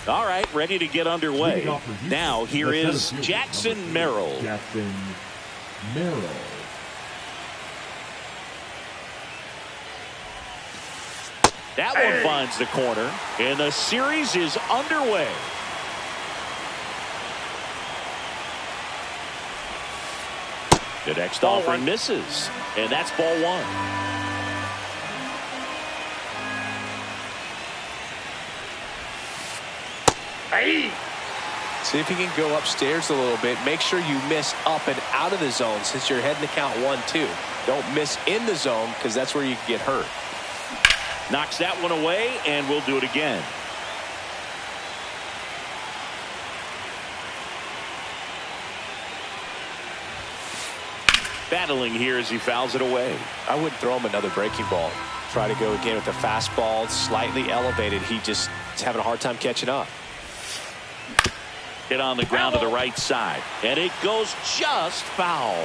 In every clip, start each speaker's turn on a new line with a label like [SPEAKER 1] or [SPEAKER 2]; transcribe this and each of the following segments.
[SPEAKER 1] All right, ready to get underway. Now here is Jackson Merrill.
[SPEAKER 2] Jackson Merrill.
[SPEAKER 1] That one finds the corner, and the series is underway. The next offering misses, and that's ball one.
[SPEAKER 3] Hey. See if you can go upstairs a little bit. Make sure you miss up and out of the zone since you're heading to count 1-2. Don't miss in the zone because that's where you can get hurt.
[SPEAKER 1] Knocks that one away, and we'll do it again. Battling here as he fouls it away.
[SPEAKER 3] I wouldn't throw him another breaking ball. Try to go again with the fastball, slightly elevated. He just is having a hard time catching up.
[SPEAKER 1] Hit on the ground to the right side, and it goes just foul.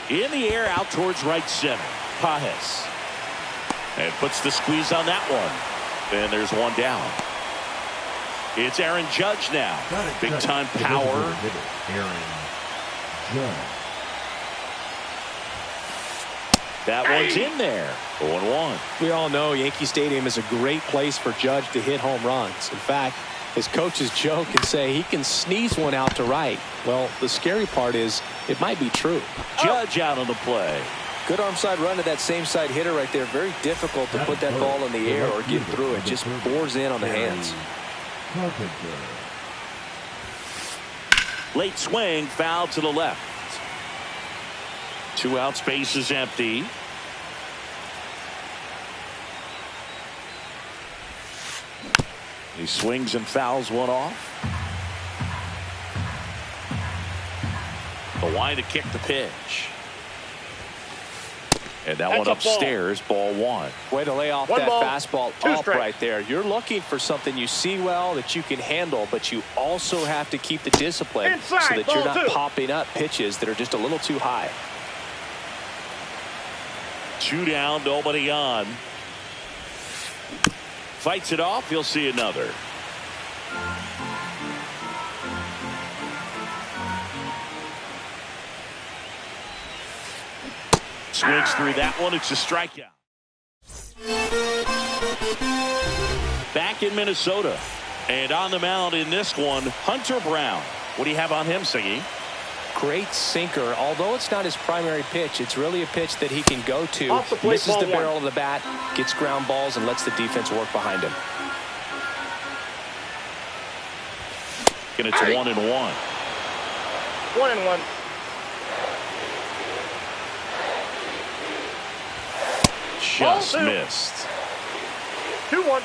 [SPEAKER 1] In the air out towards right center. Pajes. And puts the squeeze on that one. And there's one down. It's Aaron Judge now. Big time power.
[SPEAKER 2] Aaron Judge.
[SPEAKER 1] That one's in there. 0-1.
[SPEAKER 3] We all know Yankee Stadium is a great place for Judge to hit home runs. In fact, his coaches joke and say he can sneeze one out to right. Well, the scary part is it might be true.
[SPEAKER 1] Judge out on the play.
[SPEAKER 3] Good arm side run to that same side hitter right there. Very difficult to put that ball in the air or get through it. Just bores in on the hands.
[SPEAKER 1] Late swing, foul to the left. 2 out, space is empty. He swings and fouls one off. The line to kick the pitch. And that one upstairs, ball one.
[SPEAKER 3] Way to lay off that fastball up right there. You're looking for something you see well that you can handle, but you also have to keep the discipline so that you're not popping up pitches that are just a little too high.
[SPEAKER 1] 2 down, nobody on. Fights it off, you'll see another. Swings through that one. It's a strikeout. Back in Minnesota. And on the mound in this one, Hunter Brown. What do you have on him, Siggy?
[SPEAKER 3] Great sinker. Although it's not his primary pitch, it's really a pitch that he can go to. Misses the barrel of the bat, gets ground balls, and lets the defense work behind him.
[SPEAKER 1] And it's 1-1.
[SPEAKER 4] 1-1.
[SPEAKER 1] Just missed.
[SPEAKER 4] 2-1.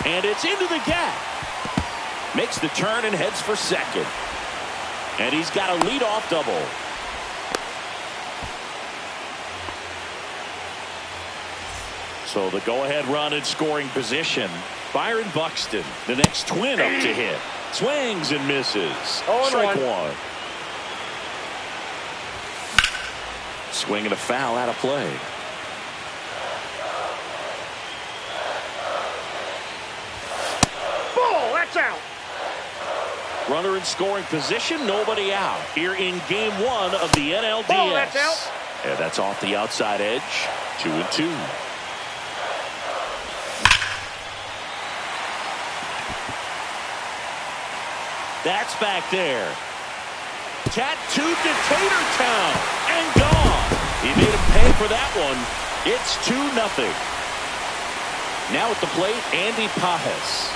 [SPEAKER 1] And it's into the gap. Makes the turn and heads for second. And he's got a leadoff double. So the go-ahead run in scoring position. Byron Buxton, the next twin up to hit. Swings and misses. Strike one. Swing and a foul out of play.
[SPEAKER 4] Ball, that's out.
[SPEAKER 1] Runner in scoring position, nobody out. Here in game 1 of the NLDS.
[SPEAKER 4] Ball, that's out.
[SPEAKER 1] And that's off the outside edge. 2-2. That's back there. Tattooed to Tatertown and gone. He made him pay for that one. It's 2-0. Now at the plate, Andy Pajes.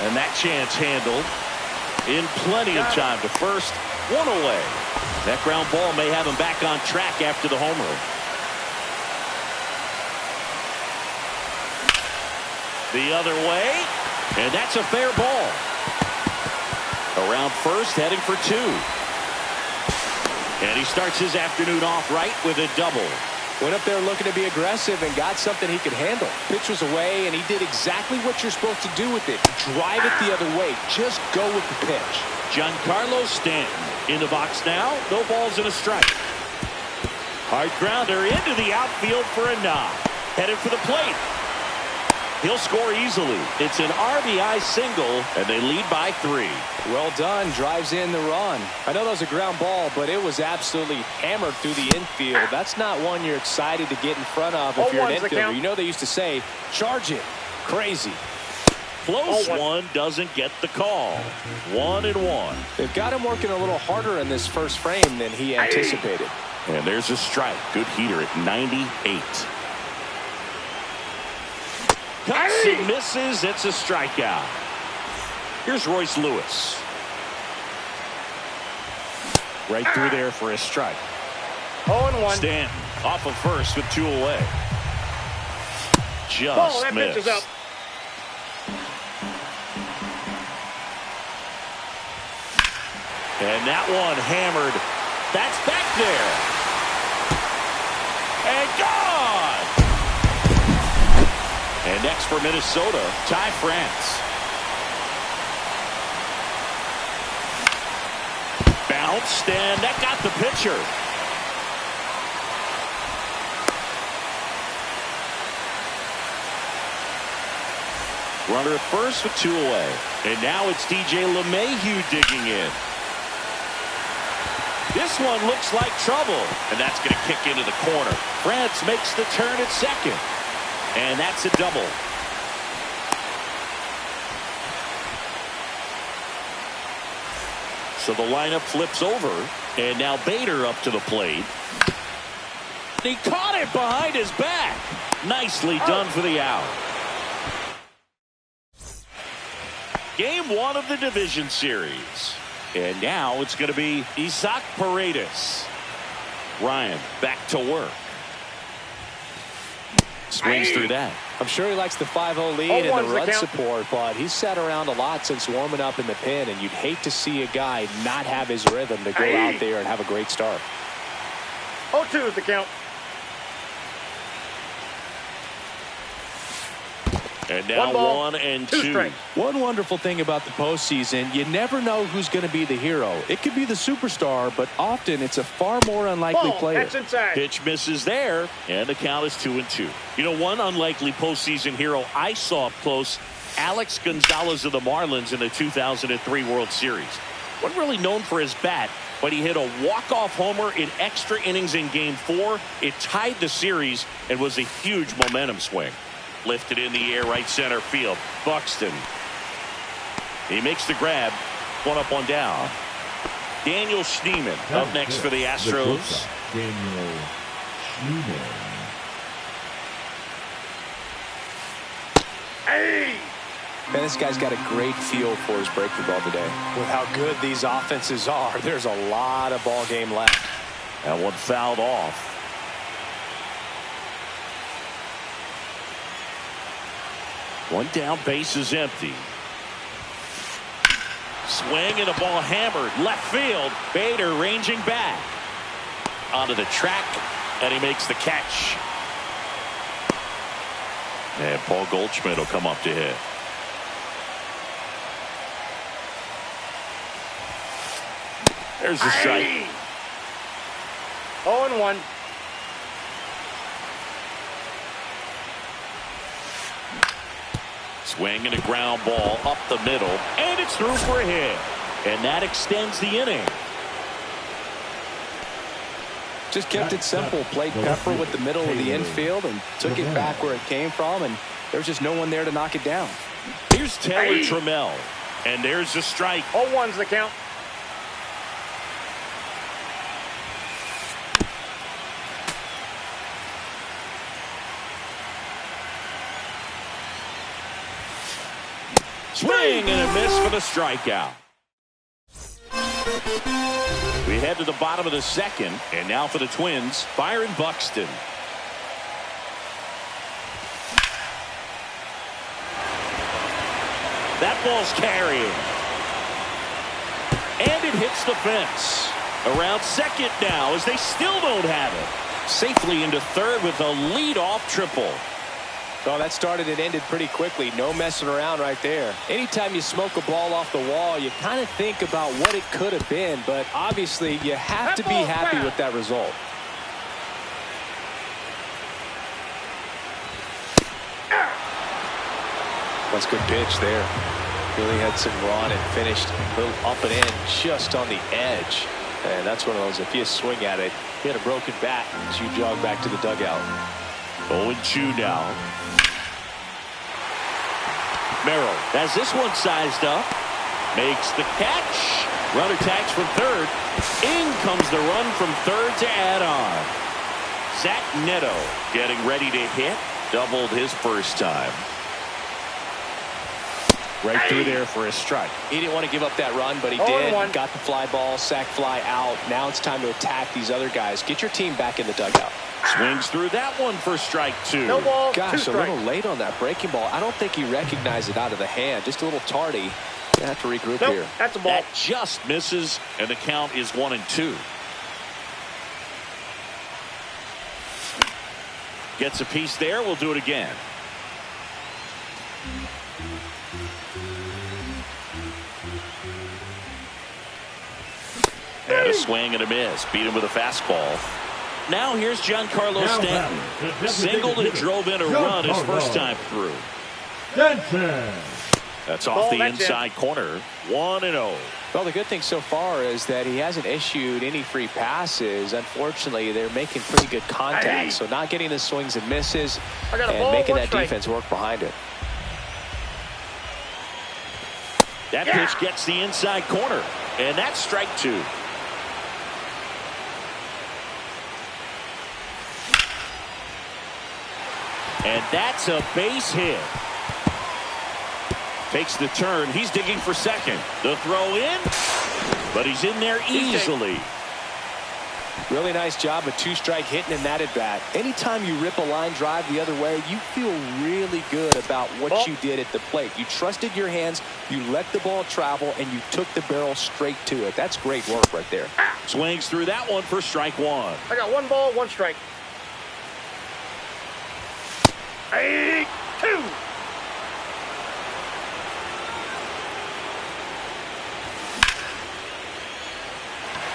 [SPEAKER 1] And that chance handled in plenty of time to first. 1 away. That ground ball may have him back on track after the homer. The other way. And that's a fair ball. Around first, heading for 2. And he starts his afternoon off right with a double.
[SPEAKER 3] Went up there looking to be aggressive and got something he could handle. Pitch was away, and he did exactly what you're supposed to do with it. Drive it the other way. Just go with the pitch.
[SPEAKER 1] Giancarlo Stanton in the box now. No balls and a strike. Hard grounder into the outfield for a knock. Headed for the plate. He'll score easily. It's an RBI single, and they lead by 3.
[SPEAKER 3] Well done. Drives in the run. I know that was a ground ball, but it was absolutely hammered through the infield. That's not one you're excited to get in front of if you're an infielder. You know they used to say, charge it. Crazy.
[SPEAKER 1] Close one doesn't get the call. 1-1.
[SPEAKER 3] They've got him working a little harder in this first frame than he anticipated.
[SPEAKER 1] And there's a strike. Good heater at 98. Cuts and misses. It's a strikeout. Here's Royce Lewis. Right through there for a strike.
[SPEAKER 4] 0-1.
[SPEAKER 1] Stanton off of first with 2 away. Just
[SPEAKER 4] that
[SPEAKER 1] missed.
[SPEAKER 4] pitch is up.
[SPEAKER 1] And that one hammered. That's back there. And gone. And next for Minnesota, Ty France. Bounced, and that got the pitcher. Runner at first with 2 away. And now it's DJ LeMahieu digging in. This one looks like trouble, and that's going to kick into the corner. France makes the turn at second, and that's a double. So the lineup flips over, and now Bader up to the plate. He caught it behind his back. Nicely done for the out. Game 1 of the division series. And now it's going to be Isaac Paredes. Ryan back to work. Swings through that.
[SPEAKER 3] I'm sure he likes the 5-0 lead and the run support, but he's sat around a lot since warming up in the pen, and you'd hate to see a guy not have his rhythm to go out there and have a great start.
[SPEAKER 4] 0-2 is the count.
[SPEAKER 1] And now 1-2.
[SPEAKER 3] One wonderful thing about the postseason, you never know who's going to be the hero. It could be the superstar, but often it's a far more unlikely player.
[SPEAKER 4] That's inside.
[SPEAKER 1] Pitch misses there, and the count is 2-2. You know, one unlikely postseason hero I saw up close, Alex Gonzalez of the Marlins in the 2003 World Series. Wasn't really known for his bat, but he hit a walk-off homer in extra innings in Game 4. It tied the series and was a huge momentum swing. Lifted in the air, right center field. Buxton. He makes the grab. 1 up, 1 down. Daniel Schneemann up next for the Astros.
[SPEAKER 2] Daniel Schneemann.
[SPEAKER 3] Man, this guy's got a great feel for his breaking ball today. With how good these offenses are, there's a lot of ball game left.
[SPEAKER 1] That one fouled off. One down, base is empty. Swing and a ball hammered left field. Bader ranging back onto the track, and he makes the catch. And Paul Goldschmidt will come up to hit. There's the strike.
[SPEAKER 4] 0-1.
[SPEAKER 1] Swing and a ground ball up the middle, and it's through for a hit. And that extends the inning.
[SPEAKER 3] Just kept it simple. Played pepper with the middle of the infield and took it back where it came from, and there's just no one there to knock it down.
[SPEAKER 1] Here's Taylor Trammell, and there's the strike.
[SPEAKER 4] 0-1's the count.
[SPEAKER 1] Swing and a miss for the strikeout. We head to the bottom of the second, and now for the Twins, Byron Buxton. That ball's carrying. And it hits the fence. Around second now as they still don't have it. safely into third with a lead-off triple.
[SPEAKER 3] Oh, that started and ended pretty quickly. No messing around right there. Anytime you smoke a ball off the wall, you kind of think about what it could have been, but obviously you have to be happy with that result. That's a good pitch there. Really had some run and finished a little up and in just on the edge. And that's one of those, if you swing at it, you had a broken bat as you jog back to the dugout.
[SPEAKER 1] 0-2 now. Merrill has this one sized up. Makes the catch. Runner tags from third. In comes the run from third to add on. Zach Neto getting ready to hit. Doubled his first time.
[SPEAKER 3] Right through there for a strike. He didn't want to give up that run, but he did. Got the fly ball, sac fly out. Now it's time to attack these other guys. Get your team back in the dugout.
[SPEAKER 1] Swings through that one for strike two.
[SPEAKER 4] No ball,
[SPEAKER 3] gosh, a little late on that breaking ball. I don't think he recognized it out of the hand. Just a little tardy. Gonna have to regroup here.
[SPEAKER 4] That's a ball.
[SPEAKER 1] That just misses, and the count is 1-2. Gets a piece there. We'll do it again. And a swing and a miss. Beat him with a fastball. Now here's Giancarlo Stanton. Singled and drove in a run his first time through. That's off the inside corner. 1-0.
[SPEAKER 3] Well, the good thing so far is that he hasn't issued any free passes. Unfortunately, they're making pretty good contact. So not getting the swings and misses and making that defense work behind it.
[SPEAKER 1] That pitch gets the inside corner. And that's strike two. And that's a base hit. Takes the turn. He's digging for second. The throw in, but he's in there easily.
[SPEAKER 3] Really nice job of two-strike hitting in that at bat. Anytime you rip a line drive the other way, you feel really good about what you did at the plate. You trusted your hands, you let the ball travel, and you took the barrel straight to it. That's great work right there.
[SPEAKER 1] Swings through that one for strike one.
[SPEAKER 4] I got 1 ball, 1 strike. 2.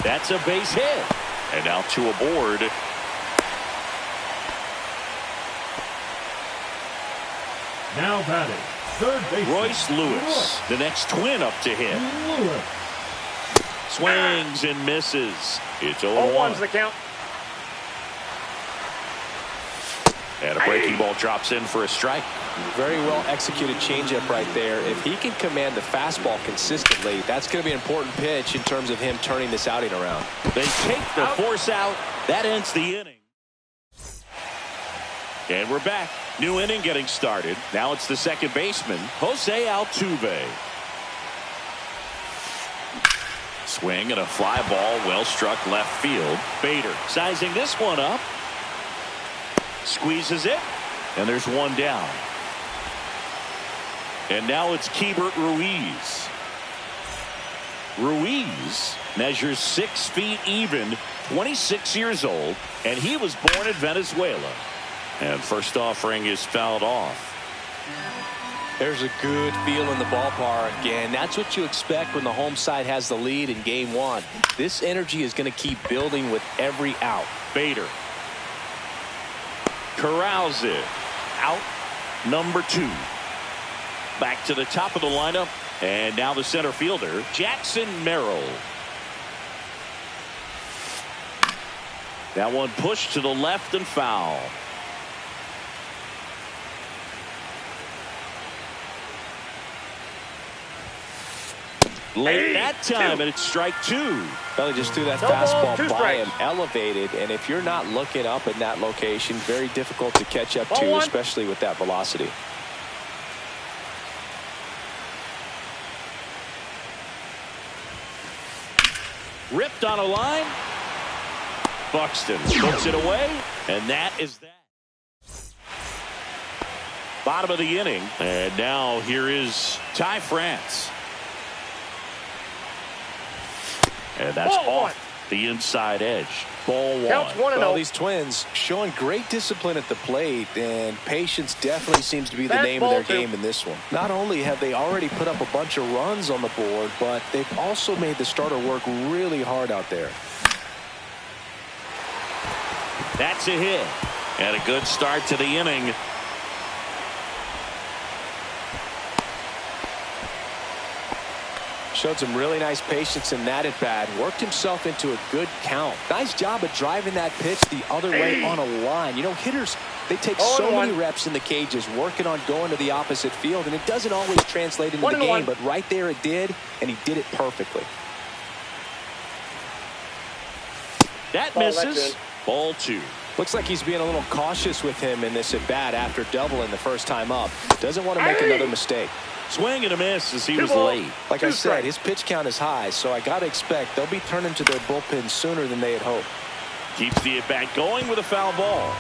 [SPEAKER 1] That's a base hit. And now 2 aboard.
[SPEAKER 2] Now batting, third base.
[SPEAKER 1] Royce Lewis, the next twin up to hit.
[SPEAKER 2] Lewis.
[SPEAKER 1] Swings and misses. It's
[SPEAKER 4] 0-1's
[SPEAKER 1] 0-1.
[SPEAKER 4] the count.
[SPEAKER 1] And a breaking ball drops in for a strike.
[SPEAKER 3] Very well executed changeup right there. If he can command the fastball consistently, that's going to be an important pitch in terms of him turning this outing around.
[SPEAKER 1] They take the force out. That ends the inning. And we're back. New inning getting started. Now it's the second baseman, Jose Altuve. Swing and a fly ball, well struck left field. Bader sizing this one up. Squeezes it, and there's one down. And now it's Keibert Ruiz. Ruiz measures 6 feet even, 26 years old, and he was born in Venezuela. And first offering is fouled off.
[SPEAKER 3] There's a good feel in the ballpark, and that's what you expect when the home side has the lead in game 1. This energy is going to keep building with every out.
[SPEAKER 1] Bader corrals it. Out number 2. Back to the top of the lineup, and now the center fielder, Jackson Merrill. That one pushed to the left and foul. Late that time, and it's strike 2.
[SPEAKER 3] Well, he just threw that
[SPEAKER 4] No ball,
[SPEAKER 3] fastball
[SPEAKER 4] 2
[SPEAKER 3] by
[SPEAKER 4] strikes.
[SPEAKER 3] him, elevated, and if you're not looking up in that location, very difficult to catch up
[SPEAKER 4] Ball
[SPEAKER 3] to,
[SPEAKER 4] 1.
[SPEAKER 3] especially with that velocity.
[SPEAKER 1] Ripped on a line. Buxton puts it away, and that is that. Bottom of the inning, and now here is Ty France. And that's
[SPEAKER 4] Ball
[SPEAKER 1] off. The inside edge. Ball one.
[SPEAKER 4] Counts 1-0.
[SPEAKER 3] Well, these Twins showing great discipline at the plate, and patience definitely seems to be the name of their game in this one. Not only have they already put up a bunch of runs on the board, but they've also made the starter work really hard out there.
[SPEAKER 1] That's a hit. And a good start to the inning.
[SPEAKER 3] Showed some really nice patience in that at bat. Worked himself into a good count. Nice job of driving that pitch the other way on a line. You know, hitters, they take so many reps in the cages working on going to the opposite field, and it doesn't always translate into the game, but right there it did, and he did it perfectly.
[SPEAKER 1] That misses. Ball two.
[SPEAKER 3] Looks like he's being a little cautious with him in this at bat after doubling the first time up. Doesn't want to make another mistake.
[SPEAKER 1] Swing and a miss as he was late.
[SPEAKER 3] Like I said, his pitch count is high, so I got to expect they'll be turning to their bullpen sooner than they had hoped.
[SPEAKER 1] Keeps the at bat going with a foul ball.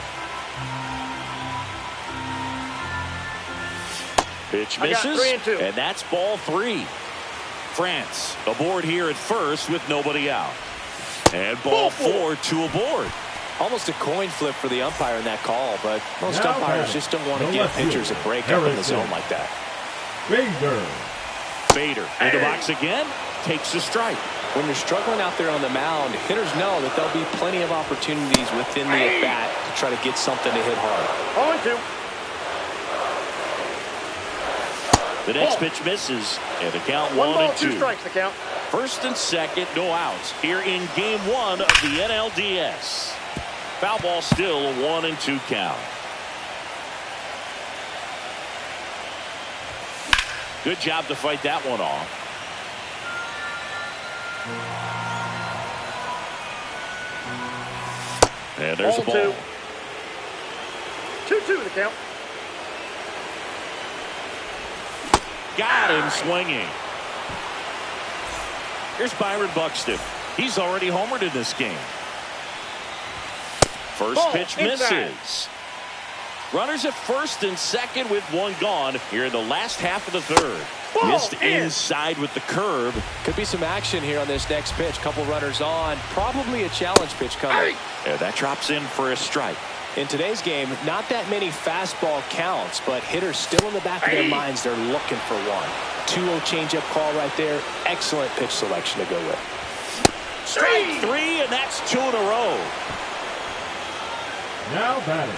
[SPEAKER 1] Pitch misses, and that's ball three. France aboard here at first with nobody out. And ball four, two aboard.
[SPEAKER 3] Almost a coin flip for the umpire in that call, but most umpires just don't want to give pitchers a break up in the zone like that.
[SPEAKER 1] Bader in the box again, takes a strike.
[SPEAKER 3] When you're struggling out there on the mound, hitters know that there'll be plenty of opportunities within the at-bat to try to get something to hit hard.
[SPEAKER 4] 0-2.
[SPEAKER 1] The next pitch misses, and the count 1-2.
[SPEAKER 4] 2 strikes the count.
[SPEAKER 1] First and second, no outs here in game one of the NLDS. Foul ball still a 1-2 count. Good job to fight that one off. And there's a ball.
[SPEAKER 4] 2-2 the count.
[SPEAKER 1] Got him swinging. Here's Byron Buxton. He's already homered in this game. First pitch misses. Runners at first and second with one gone here in the last half of the third. Missed inside with the curve.
[SPEAKER 3] Could be some action here on this next pitch. Couple runners on. Probably a challenge pitch coming.
[SPEAKER 1] And that drops in for a strike.
[SPEAKER 3] In today's game, not that many fastball counts, but hitters still in the back of their minds. They're looking for one. 2-0 changeup call right there. Excellent pitch selection to go with.
[SPEAKER 1] Strike three, and that's 2 in a row.
[SPEAKER 2] Now batting.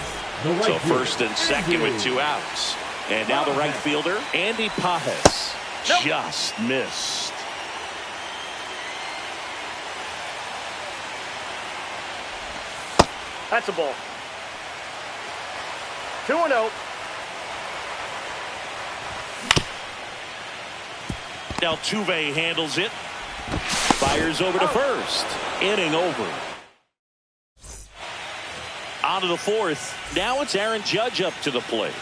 [SPEAKER 1] So first and second with 2 outs. And now the right fielder, Andy Pajes. Just missed.
[SPEAKER 4] That's a ball. 2-0.
[SPEAKER 1] Now Tuve handles it. Fires over to first. Inning over. On to the fourth. Now it's Aaron Judge up to the plate.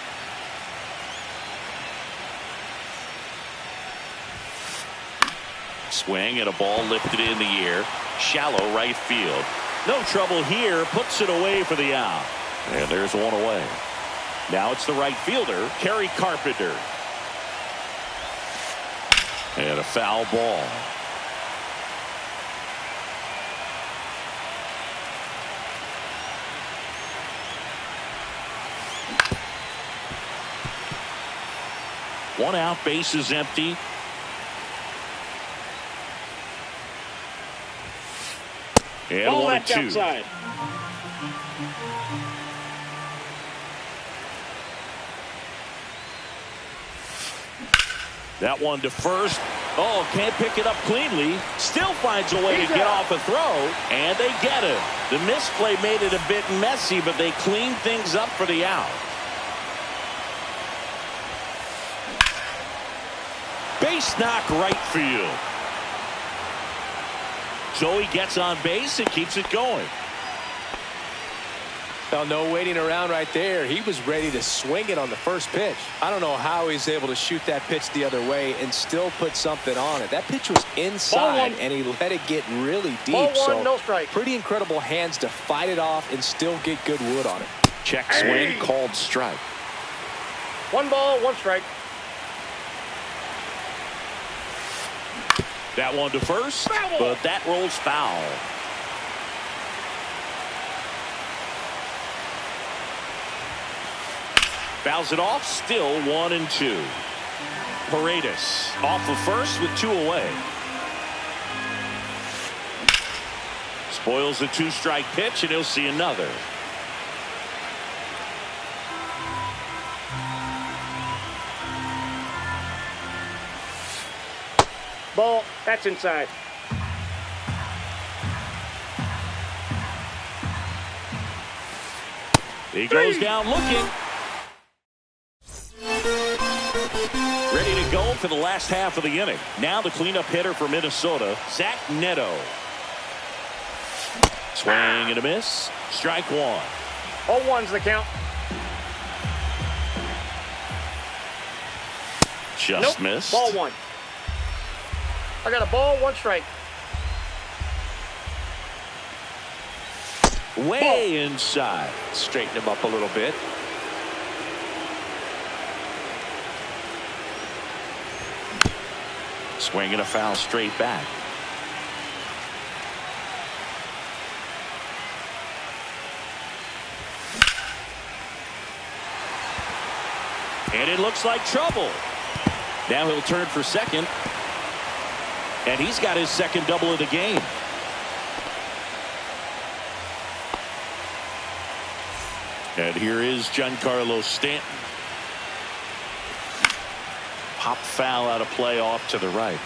[SPEAKER 1] Swing and a ball lifted in the air. Shallow right field. No trouble here. Puts it away for the out. And there's one away. Now it's the right fielder, Kerry Carpenter. And a foul ball. One out, base is empty. And 1-2.
[SPEAKER 4] Outside.
[SPEAKER 1] That one to first. Oh, can't pick it up cleanly. Still finds a way to get off a throw, and they get it. The misplay made it a bit messy, but they cleaned things up for the out. Base knock right field. So he gets on base and keeps it going.
[SPEAKER 3] Well, no waiting around right there. He was ready to swing it on the first pitch. I don't know how he's able to shoot that pitch the other way and still put something on it. That pitch was inside, and he let it get really deep.
[SPEAKER 4] Ball 1, no strike.
[SPEAKER 3] Pretty incredible hands to fight it off and still get good wood on it.
[SPEAKER 1] Check swing, called strike.
[SPEAKER 4] 1 ball, 1 strike.
[SPEAKER 1] That one to first, but that rolls foul. Fouls it off, still 1-2. Paredes off of first with 2 away. Spoils the 2-strike pitch, and he'll see another.
[SPEAKER 4] Ball. That's inside.
[SPEAKER 1] He goes down looking. Ready to go for the last half of the inning. Now the cleanup hitter for Minnesota, Zach Neto. Swing and a miss. Strike one.
[SPEAKER 4] 0-1's the count.
[SPEAKER 1] Just missed.
[SPEAKER 4] Ball one. I got a ball, 1 strike.
[SPEAKER 1] Way inside.
[SPEAKER 3] Straighten him up a little bit.
[SPEAKER 1] Swing and a foul straight back. And it looks like trouble. Now he'll turn for second. And he's got his second double of the game. And here is Giancarlo Stanton. Pop foul out of play off to the right.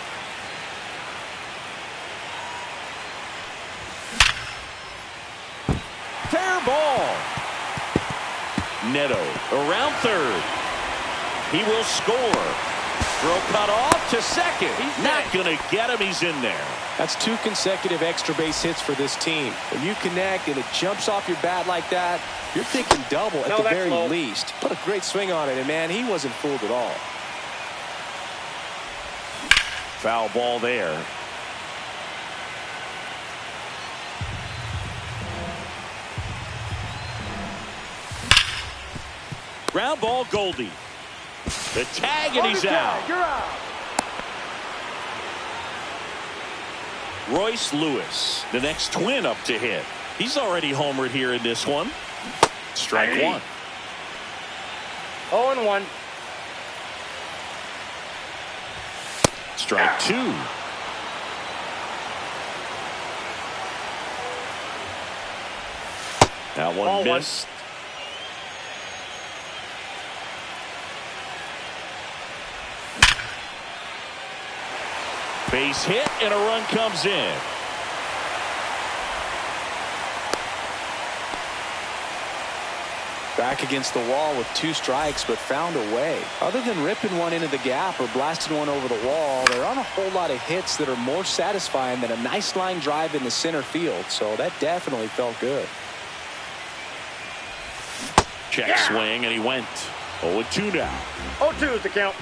[SPEAKER 1] Fair ball. Neto around third. He will score. Throw cut off to second. He's not going to get him. He's in there.
[SPEAKER 3] That's 2 consecutive extra base hits for this team. When you connect and it jumps off your bat like that, you're thinking double at the very least. Put a great swing on it, and man, he wasn't fooled at all.
[SPEAKER 1] Foul ball there. Ground ball, Goldie. The tag, and he's out.
[SPEAKER 4] You're out.
[SPEAKER 1] Royce Lewis, the next Twin up to hit. He's already homered here in this one. Strike one.
[SPEAKER 4] 0-1.
[SPEAKER 1] Strike two. That one missed. Base hit, and a run comes in.
[SPEAKER 3] Back against the wall with 2 strikes, but found a way. Other than ripping one into the gap or blasting one over the wall, there aren't a whole lot of hits that are more satisfying than a nice line drive in the center field. So that definitely felt good.
[SPEAKER 1] Check swing, and he went 0-2 now.
[SPEAKER 4] 0-2 is the count.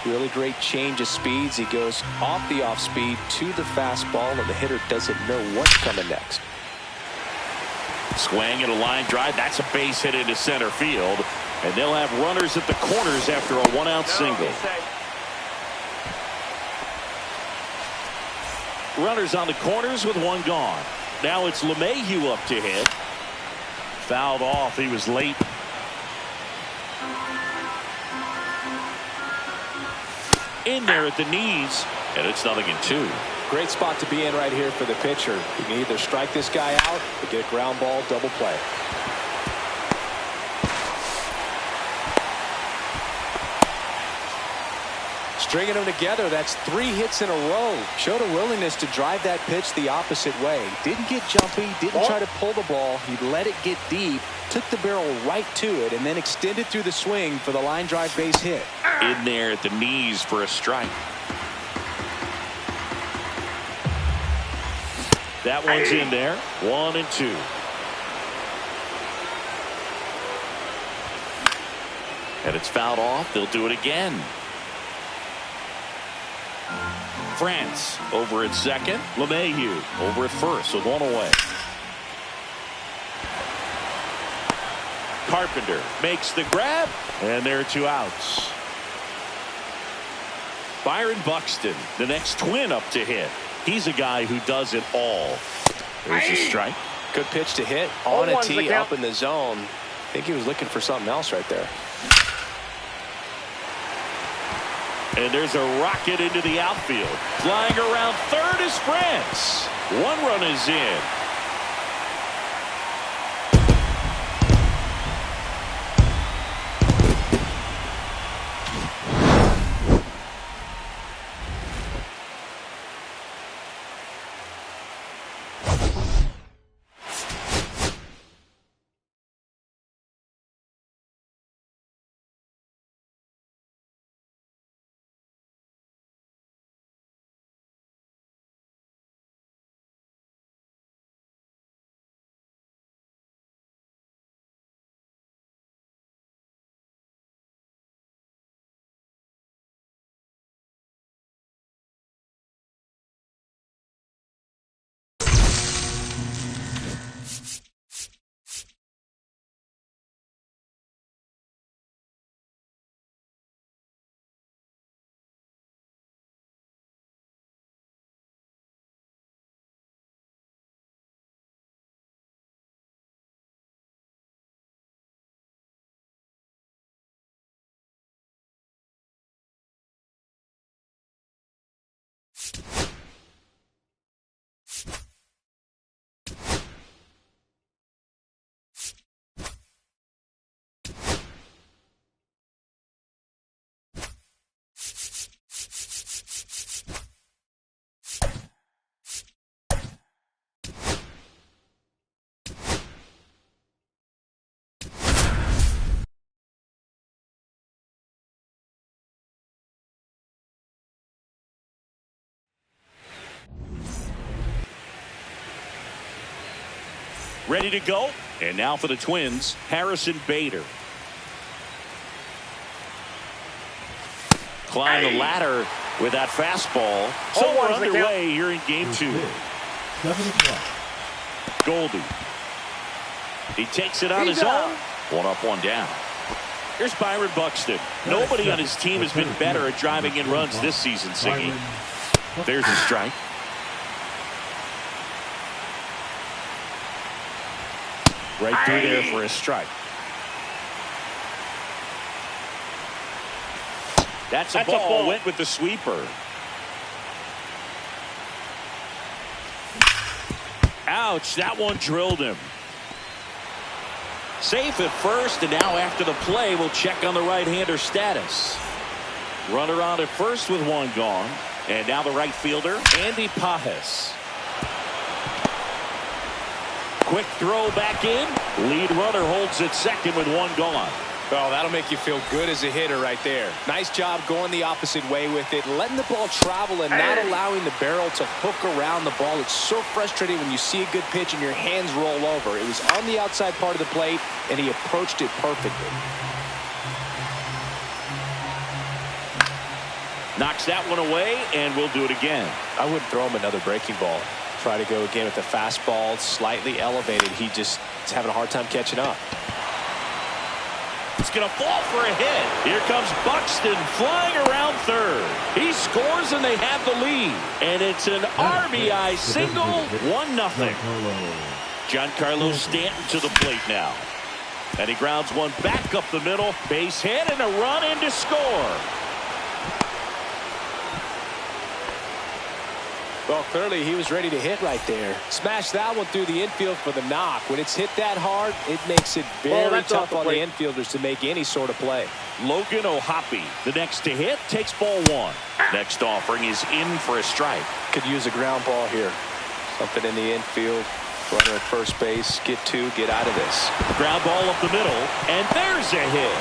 [SPEAKER 3] Really great change of speeds. He goes off the off speed to the fastball, and the hitter doesn't know what's coming next.
[SPEAKER 1] Swing and a line drive. That's a base hit into center field. And they'll have runners at the corners after a 1-out single. Runners on the corners with 1 gone. Now it's LeMahieu up to hit. Fouled off. He was late. In there at the knees, and it's 0-2.
[SPEAKER 3] Great spot to be in right here for the pitcher. You can either strike this guy out or get a ground ball double play. Stringing them together, that's 3 hits in a row. Showed a willingness to drive that pitch the opposite way. Didn't get jumpy, didn't try to pull the ball. He let it get deep, took the barrel right to it, and then extended through the swing for the line drive base hit.
[SPEAKER 1] In there at the knees for a strike. That one's in there. 1-2. And it's fouled off. They'll do it again. France over at second. LeMahieu over at first with 1 away. Carpenter makes the grab, and there are 2 outs. Byron Buxton, the next Twin up to hit. He's a guy who does it all. There's a strike.
[SPEAKER 3] Good pitch to hit on a
[SPEAKER 4] 0-1's the
[SPEAKER 3] tee
[SPEAKER 4] count.
[SPEAKER 3] up in the zone. I think he was looking for something else right there.
[SPEAKER 1] And there's a rocket into the outfield. Flying around third is France. One run is in. Ready to go. And now for the Twins, Harrison Bader. Climb the ladder with that fastball. So we're underway here in game 2.
[SPEAKER 2] 7 o'clock.
[SPEAKER 1] Goldie. He takes it on his own. One up, one down. Here's Byron Buxton. Nobody on his team has been better at driving in runs this season, Siggy. There's a strike. Right through there for a strike. That's a ball. Went with the sweeper. Ouch, that one drilled him. Safe at first, and now after the play, we'll check on the right-hander status. Runner on at first with one gone. And now the right fielder, Andy Pajes. Quick throw back in. Lead runner holds at second with one gone.
[SPEAKER 3] Well, that'll make you feel good as a hitter right there. Nice job going the opposite way with it, letting the ball travel and not allowing the barrel to hook around the ball. It's so frustrating when you see a good pitch and your hands roll over. It was on the outside part of the plate, and he approached it perfectly.
[SPEAKER 1] Knocks that one away, and we'll do it again.
[SPEAKER 3] I wouldn't throw him another breaking ball. Try to go again with the fastball, slightly elevated. He just is having a hard time catching up.
[SPEAKER 1] It's going to fall for a hit. Here comes Buxton flying around third. He scores and they have the lead. And it's an RBI single, 1-0. Giancarlo Stanton to the plate now. And he grounds one back up the middle. Base hit and a run in to score.
[SPEAKER 3] Well, clearly he was ready to hit right there. Smash that one through the infield for the knock. When it's hit that hard, it makes it very tough on the infielders to make any sort of play.
[SPEAKER 1] Logan O'Hoppe, the next to hit, takes ball one. Next offering is in for a strike.
[SPEAKER 3] Could use a ground ball here. Something in the infield. Runner at first base. Get two. Get out of this.
[SPEAKER 1] Ground ball up the middle, and there's a hit.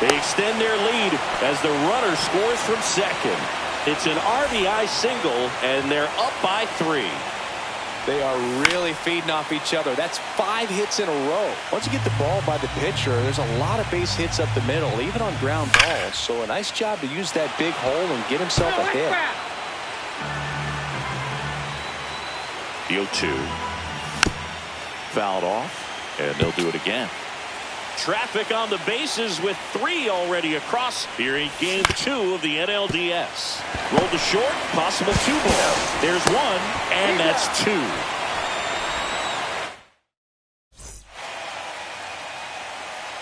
[SPEAKER 1] They extend their lead as the runner scores from second. It's an RBI single, and they're up by 3.
[SPEAKER 3] They are really feeding off each other. That's 5 hits in a row. Once you get the ball by the pitcher, there's a lot of base hits up the middle, even on ground balls. So a nice job to use that big hole and get himself a hit. The
[SPEAKER 1] 0-2. Fouled off, and they'll do it again. Traffic on the bases with 3 already across here in game 2 of the NLDS. Roll to short, possible 2 ball. There's 1, and that's 2.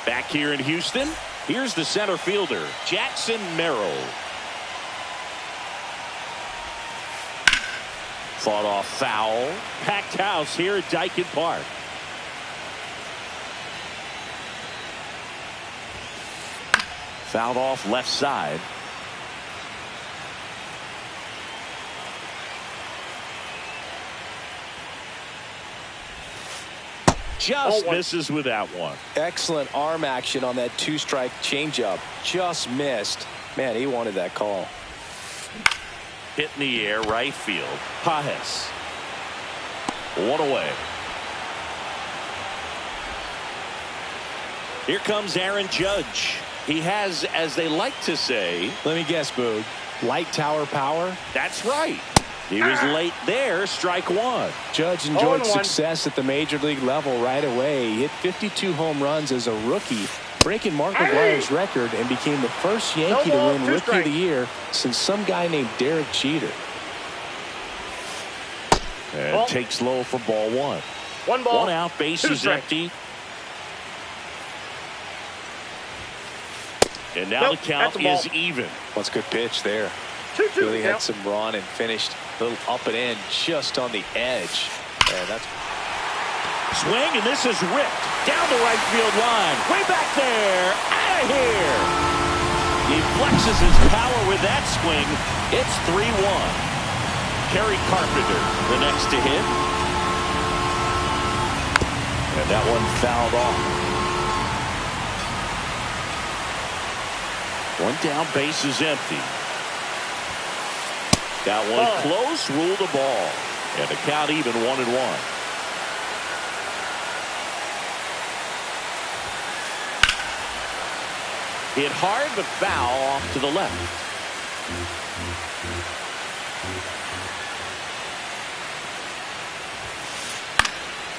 [SPEAKER 1] Back here in Houston, here's the center fielder, Jackson Merrill. Fought off foul. Packed house here at Dyken Park. Fouled off left side. Just misses with that one.
[SPEAKER 3] Excellent arm action on that 2-strike changeup. Just missed. Man, he wanted that call.
[SPEAKER 1] Hit in the air, right field. Pajes. 1 away. Here comes Aaron Judge. He has, as they like to say,
[SPEAKER 3] let me guess, Boog, light tower power?
[SPEAKER 1] That's right. He was late there, strike 1.
[SPEAKER 3] Judge enjoyed success at the major league level right away. He hit 52 home runs as a rookie, breaking Mark McGwire's record, and became the first Yankee to win Rookie of the Year since some guy named Derek Jeter.
[SPEAKER 1] And takes low for ball 1.
[SPEAKER 4] 1 ball.
[SPEAKER 1] 1 out, bases empty. And now the count is even.
[SPEAKER 3] What's a good pitch there?
[SPEAKER 4] 2-2.
[SPEAKER 3] Really had some run and finished a little up and in just on the edge. And that's
[SPEAKER 1] swing, and this is ripped down the right field line. Way back there. Out of here. He flexes his power with that swing. It's 3-1. Kerry Carpenter, the next to hit. And that one fouled off. 1 down, base is empty. That one close, ruled a ball. And the count even 1-1. Hit hard, but foul off to the left.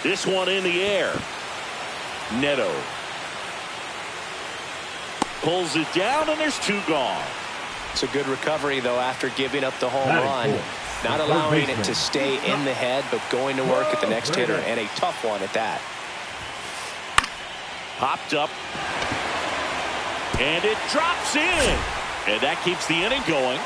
[SPEAKER 1] This one in the air. Neto pulls it down, and there's 2 gone.
[SPEAKER 3] It's a good recovery, though, after giving up the home run. Not allowing it to stay in the head, but going to work at the next hitter, and a tough one at that.
[SPEAKER 1] Popped up. And it drops in. And that keeps the inning going.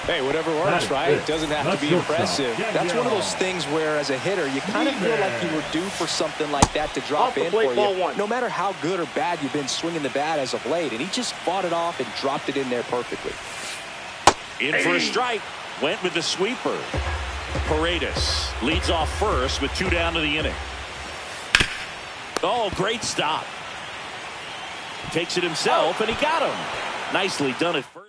[SPEAKER 3] Hey, whatever works, right? It doesn't have to be impressive. That's one of those things where, as a hitter, you kind of feel like you were due for something like that to drop in for you. No matter how good or bad you've been swinging the bat as of late, and he just fought it off and dropped it in there perfectly.
[SPEAKER 1] In for a strike. Went with the sweeper. Paredes leads off first with 2 down to the inning. Oh, great stop. Takes it himself, and he got him. Nicely done at first.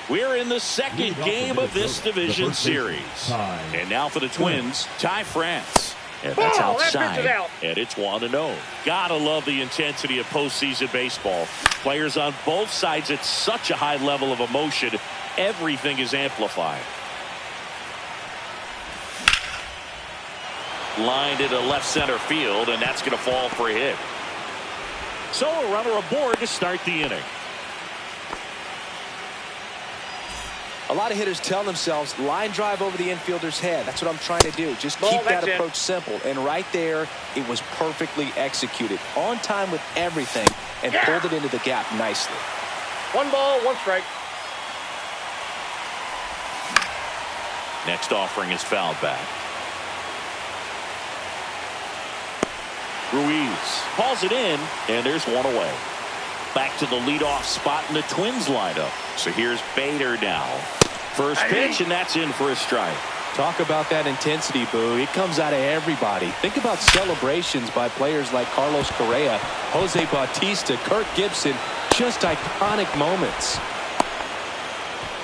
[SPEAKER 1] We're in the second game of this division series. And now for the Twins, Ty France. And that's outside. And it's 1-0. Gotta love the intensity of postseason baseball. Players on both sides at such a high level of emotion. Everything is amplified. Lined into left center field, and that's going to fall for a hit. So a runner aboard to start the inning.
[SPEAKER 3] A lot of hitters tell themselves, line drive over the infielder's head. That's what I'm trying to do. Just keep that approach simple. And right there, it was perfectly executed. On time with everything, and pulled it into the gap nicely.
[SPEAKER 4] 1 ball, 1 strike.
[SPEAKER 1] Next offering is fouled back. Ruiz hauls it in, and there's 1 away. Back to the leadoff spot in the Twins lineup. So here's Bader now. First pitch, and that's in for a strike.
[SPEAKER 3] Talk about that intensity, Boo. It comes out of everybody. Think about celebrations by players like Carlos Correa, Jose Bautista, Kirk Gibson. Just iconic moments.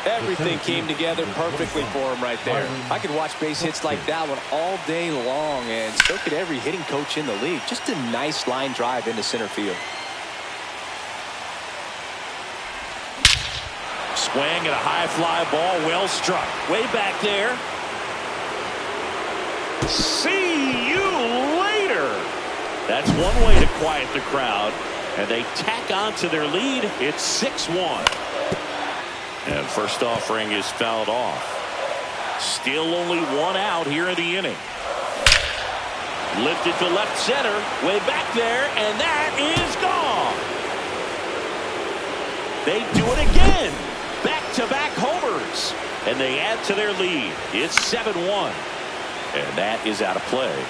[SPEAKER 3] Everything came together perfectly for him right there. I could watch base hits like that one all day long, and so could every hitting coach in the league. Just a nice line drive into center field.
[SPEAKER 1] Swing at a high fly ball, well struck. Way back there. See you later. That's one way to quiet the crowd. And they tack on to their lead. It's 6-1. And first offering is fouled off. Still only one out here in the inning. Lifted to left center. Way back there. And that is gone. They do it again. Back-to-back homers. And they add to their lead. It's 7-1. And that is out of play.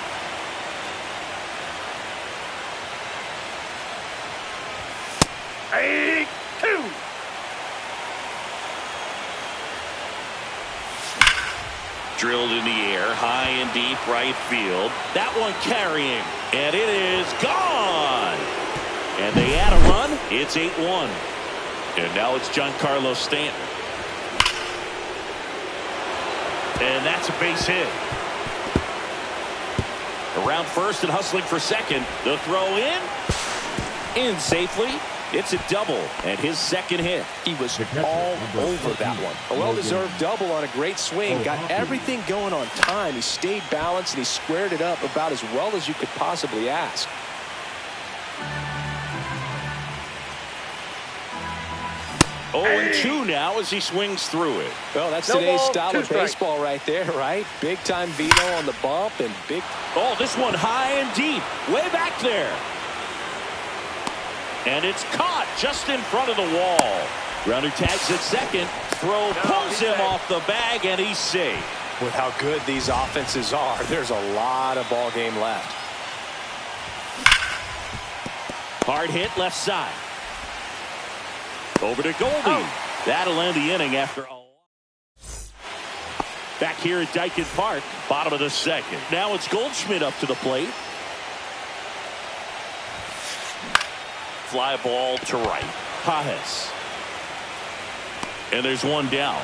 [SPEAKER 1] Drilled in the air, high and deep right field. That one carrying, and it is gone. And they add a run. It's 8-1. And now it's Giancarlo Stanton. And that's a base hit. Around first and hustling for second. The throw in safely. It's a double and his second hit.
[SPEAKER 3] He was all over that one. A well-deserved double on a great swing. Got everything going on time. He stayed balanced and he squared it up about as well as you could possibly ask.
[SPEAKER 1] Oh, and 2 now as he swings through it.
[SPEAKER 3] Well, that's today's style of baseball right there, right? Big-time velo on the bump and big.
[SPEAKER 1] Oh, this one high and deep. Way back there. And it's caught just in front of the wall. Runner tags at second. Throw pulls him off the bag, and he's safe.
[SPEAKER 3] With how good these offenses are, there's a lot of ball game left.
[SPEAKER 1] Hard hit left side. Over to Goldie. That'll end the inning after a lot. Back here at Dyken Park, bottom of the second. Now it's Goldschmidt up to the plate. Fly ball to right. Pajes. And there's one down.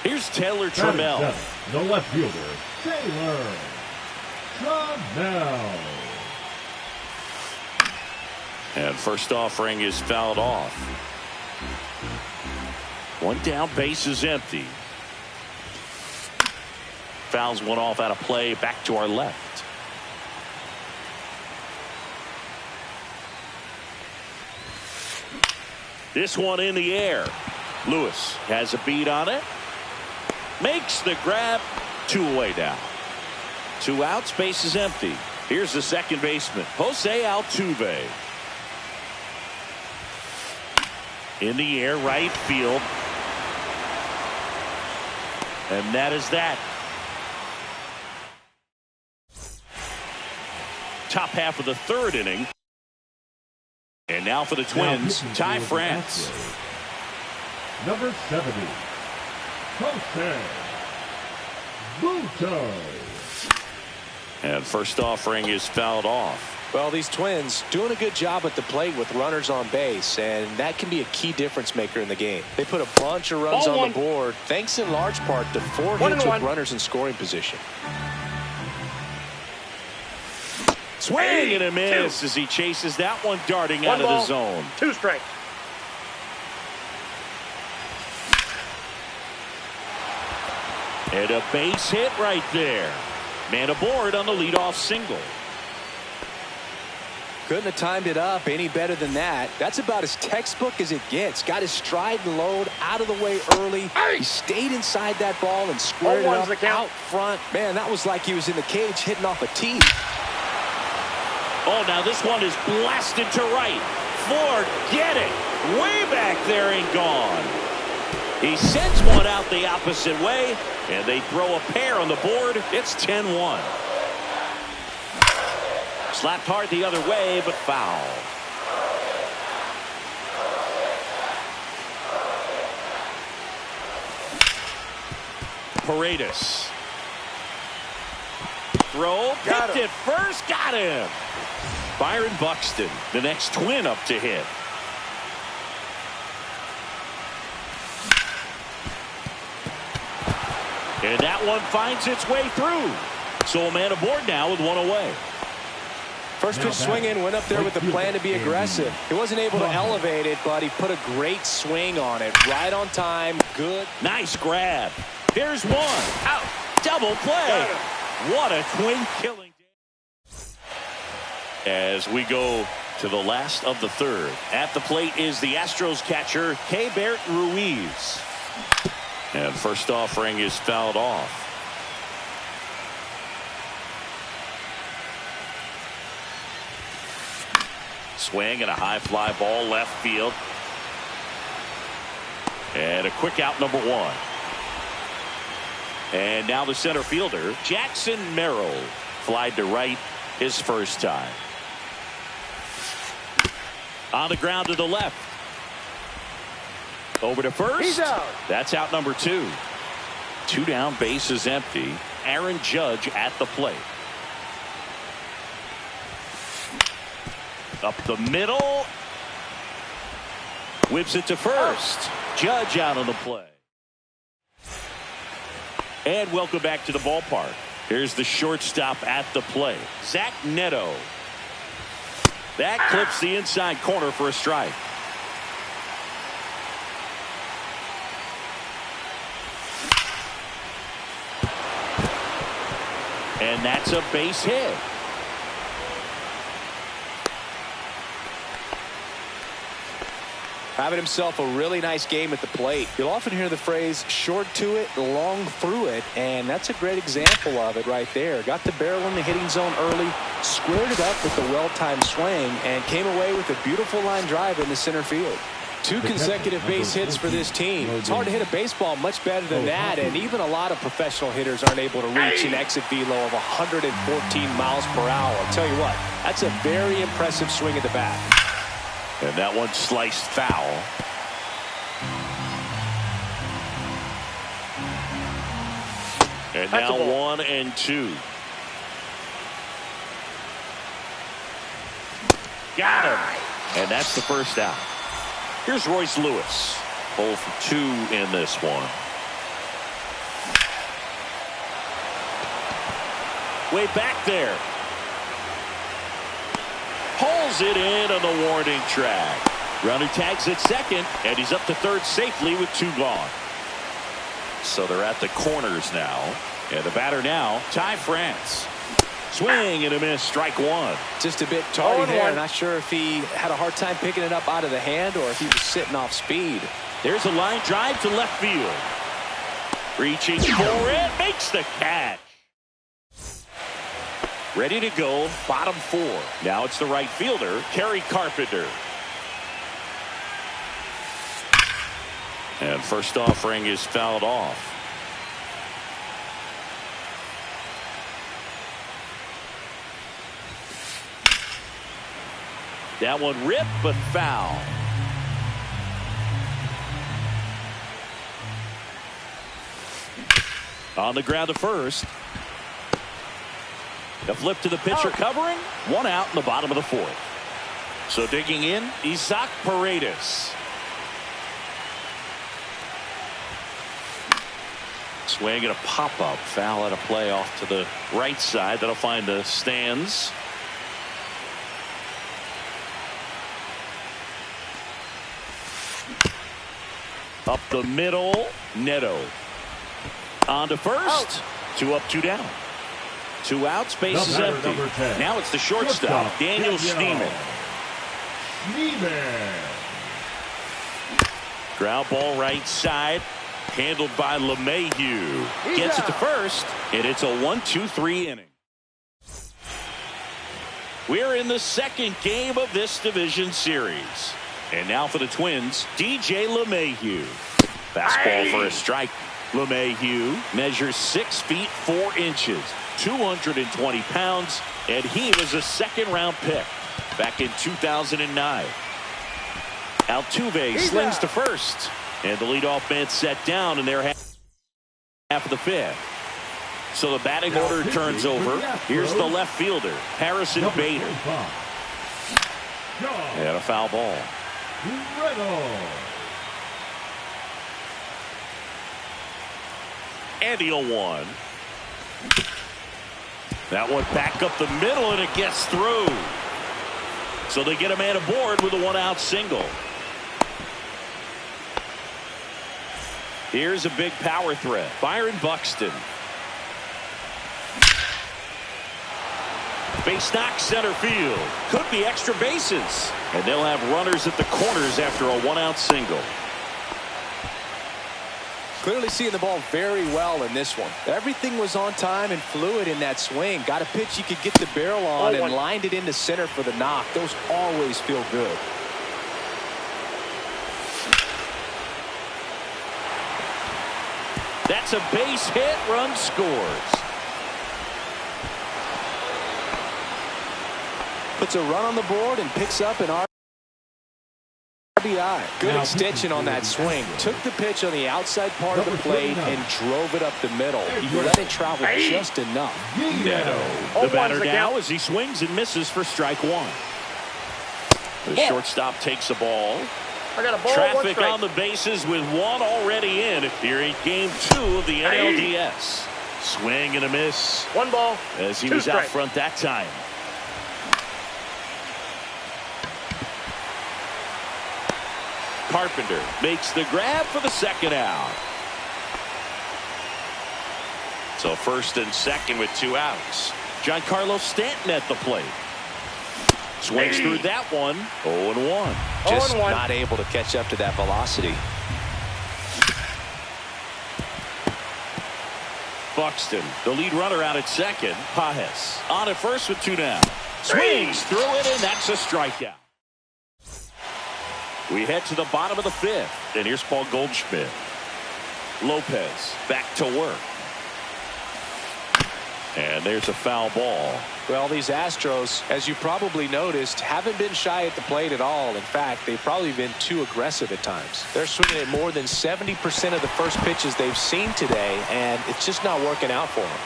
[SPEAKER 1] Here's Taylor Trammell.
[SPEAKER 2] The left fielder, Taylor Trammell.
[SPEAKER 1] And first offering is fouled off. One down, base is empty. Fouls one off out of play, back to our left. This one in the air. Lewis has a beat on it. Makes the grab. 2 away now. 2 outs, base is empty. Here's the second baseman, Jose Altuve. In the air, right field. And that is that. Top half of the third inning. And now for the Twins, Ty France.
[SPEAKER 2] Number 70, Jose Butto.
[SPEAKER 1] And first offering is fouled off.
[SPEAKER 3] Well, these Twins doing a good job at the plate with runners on base, and that can be a key difference maker in the game. They put a bunch of runs on the board, thanks in large part to 4 hits with runners in scoring position.
[SPEAKER 1] Swing and a miss as he chases that one darting out of the zone.
[SPEAKER 4] 2 strikes.
[SPEAKER 1] And a base hit right there. Man aboard on the leadoff single.
[SPEAKER 3] Couldn't have timed it up any better than that. That's about as textbook as it gets. Got his stride and load out of the way early. He stayed inside that ball and squared it up out front. Man, that was like he was in the cage hitting off a tee.
[SPEAKER 1] Oh, now this one is blasted to right. Forget it. Way back there and gone. He sends one out the opposite way, and they throw a pair on the board. It's 10-1. Slapped hard the other way, but foul. Paredes. Throw, picked it first, got him. Byron Buxton, the next Twin up to hit. And that one finds its way through. So a man aboard now with 1 away.
[SPEAKER 3] First pitch swing in, went up there with the plan to be aggressive. He wasn't able to elevate it, but he put a great swing on it. Right on time, good.
[SPEAKER 1] Nice grab. Here's one. Out. Double play. What a twin killing. As we go to the last of the third. At the plate is the Astros catcher, Keibert Ruiz. And first offering is fouled off. Swing and a high fly ball left field. And a quick out, number one. And now the center fielder, Jackson Merrill, flied to right his first time. On the ground to the left. Over to first.
[SPEAKER 4] He's out.
[SPEAKER 1] That's out number two. Two down, base is empty. Aaron Judge at the plate. Up the middle. Whips it to first. Judge out on the play. And welcome back to the ballpark. Here's the shortstop at the plate, Zach Neto. That clips the inside corner for a strike. And that's a base hit.
[SPEAKER 3] Having himself a really nice game at the plate. You'll often hear the phrase short to it, long through it, and that's a great example of it right there. Got the barrel in the hitting zone early, squared it up with the well-timed swing, and came away with a beautiful line drive in the center field. Two consecutive base hits for this team. It's hard to hit a baseball much better than that, and even a lot of professional hitters aren't able to reach an exit velo of 114 miles per hour. I'll tell you what, that's a very impressive swing at the bat.
[SPEAKER 1] And that one sliced foul. And now 1-2. Got him. And that's the first out. Here's Royce Lewis. 0 for 2 in this one. Way back there. Pulls it in on the warning track. Runner tags at second, and he's up to third safely with 2 gone. So they're at the corners now. And the batter now, Ty France. Swing and a miss, strike one.
[SPEAKER 3] Just a bit tardy there. Not sure if he had a hard time picking it up out of the hand or if he was sitting off speed.
[SPEAKER 1] There's a line drive to left field. Reaching for it, makes the catch. Ready to go, bottom 4. Now it's the right fielder, Kerry Carpenter. And first offering is fouled off. That one ripped, but foul. On the ground to first. A flip to the pitcher covering. 1 out in the bottom of the 4th. So digging in, Isaac Paredes. Swing and a pop-up. Foul at a play off to the right side. That'll find the stands. Up the middle, Neto. On to first. 2 up, 2 down. 2 outs, base is empty. Now it's the shortstop, Daniel Schneemann. Ground ball right side. Handled by LeMahieu. Gets it to first, and it's a 1-2-3 inning. We're in the second game of this division series. And now for the Twins, DJ LeMahieu. Fastball for a strike. LeMahieu measures 6 feet 4 inches, 220 pounds, and he was a second-round pick back in 2009. Altuve slings to first, and the leadoff man set down in their half of the 5th. So the batting order turns over. Here's the left fielder, Harrison Bader. And a foul ball. And the 0-1. That one back up the middle, and it gets through. So they get a man aboard with a 1-out single. Here's a big power threat. Byron Buxton. Base knock center field. Could be extra bases. And they'll have runners at the corners after a one-out single.
[SPEAKER 3] Clearly seeing the ball very well in this one. Everything was on time and fluid in that swing. Got a pitch you could get the barrel on and lined it into center for the knock. Those always feel good.
[SPEAKER 1] That's a base hit. Run scores.
[SPEAKER 3] Puts a run on the board and picks up an RBI. Good extension on that swing. Took the pitch on the outside part of the plate and drove it up the middle. He let it travel just enough.
[SPEAKER 1] Neto. The batter now as he swings and misses for strike one. The shortstop takes the ball.
[SPEAKER 4] I got a ball.
[SPEAKER 1] Traffic on the bases with one already in here in game 2 of the NLDS. Swing and a miss.
[SPEAKER 4] One ball.
[SPEAKER 1] As he was out front that time. Carpenter makes the grab for the second out. So first and second with 2 outs. Giancarlo Stanton at the plate. Swings through that one. 0-1.
[SPEAKER 3] Just not able to catch up to that velocity.
[SPEAKER 1] Buxton, the lead runner out at second. Pajes on at first with 2 down. Swings through it, and that's a strikeout. We head to the bottom of the 5th, and here's Paul Goldschmidt. Lopez back to work. And there's a foul ball.
[SPEAKER 3] Well, these Astros, as you probably noticed, haven't been shy at the plate at all. In fact, they've probably been too aggressive at times. They're swinging at more than 70% of the first pitches they've seen today, and it's just not working out for them.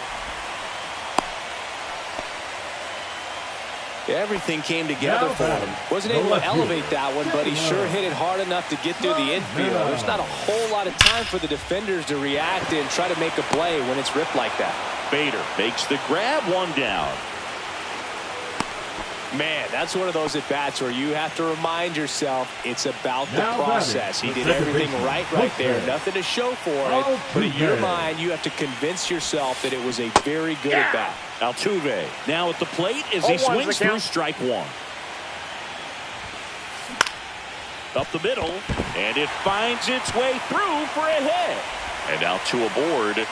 [SPEAKER 3] Everything came together for him. Wasn't able to elevate that one, but he sure hit it hard enough to get through the infield. There's not a whole lot of time for the defenders to react and try to make a play when it's ripped like that.
[SPEAKER 1] Bader makes the grab, 1 down.
[SPEAKER 3] Man, that's one of those at-bats where you have to remind yourself it's about the process. He did everything right there. Nothing to show for it. But in your mind, you have to convince yourself that it was a very good at-bat.
[SPEAKER 1] Altuve now at the plate as he swings through strike 1. Up the middle, and it finds its way through for a hit. And now 2 aboard.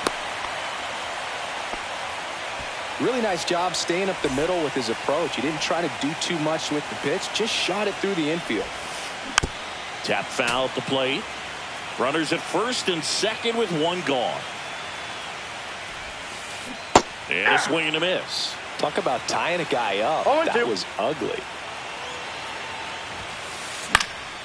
[SPEAKER 3] Really nice job staying up the middle with his approach. He didn't try to do too much with the pitch, just shot it through the infield.
[SPEAKER 1] Tap foul at the plate. Runners at first and second with 1 gone. And a swing and a miss.
[SPEAKER 3] Talk about tying a guy up. That was ugly.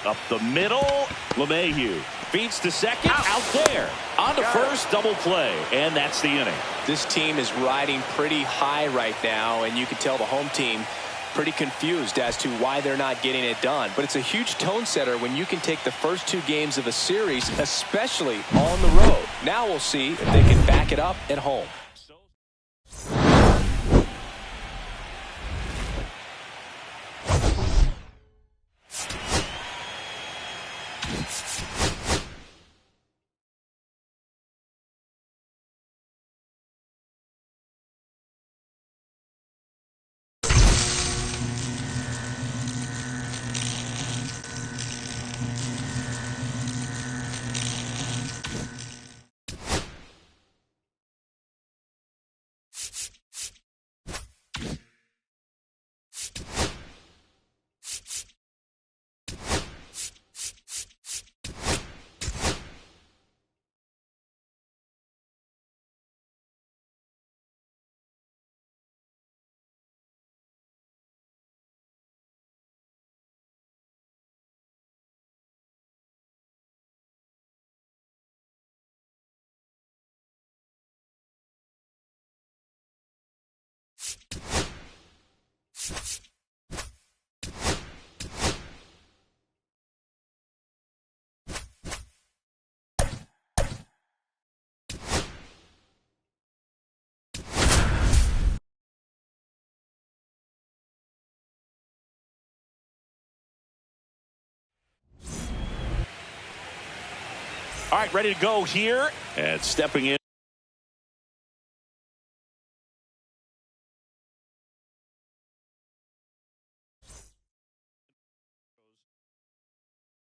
[SPEAKER 1] Up the middle, LeMahieu feeds to second, out there. On to first, double play, and that's the inning.
[SPEAKER 3] This team is riding pretty high right now, and you can tell the home team pretty confused as to why they're not getting it done. But it's a huge tone setter when you can take the first 2 games of a series, especially on the road. Now we'll see if they can back it up at home.
[SPEAKER 1] All right, ready to go here. And stepping in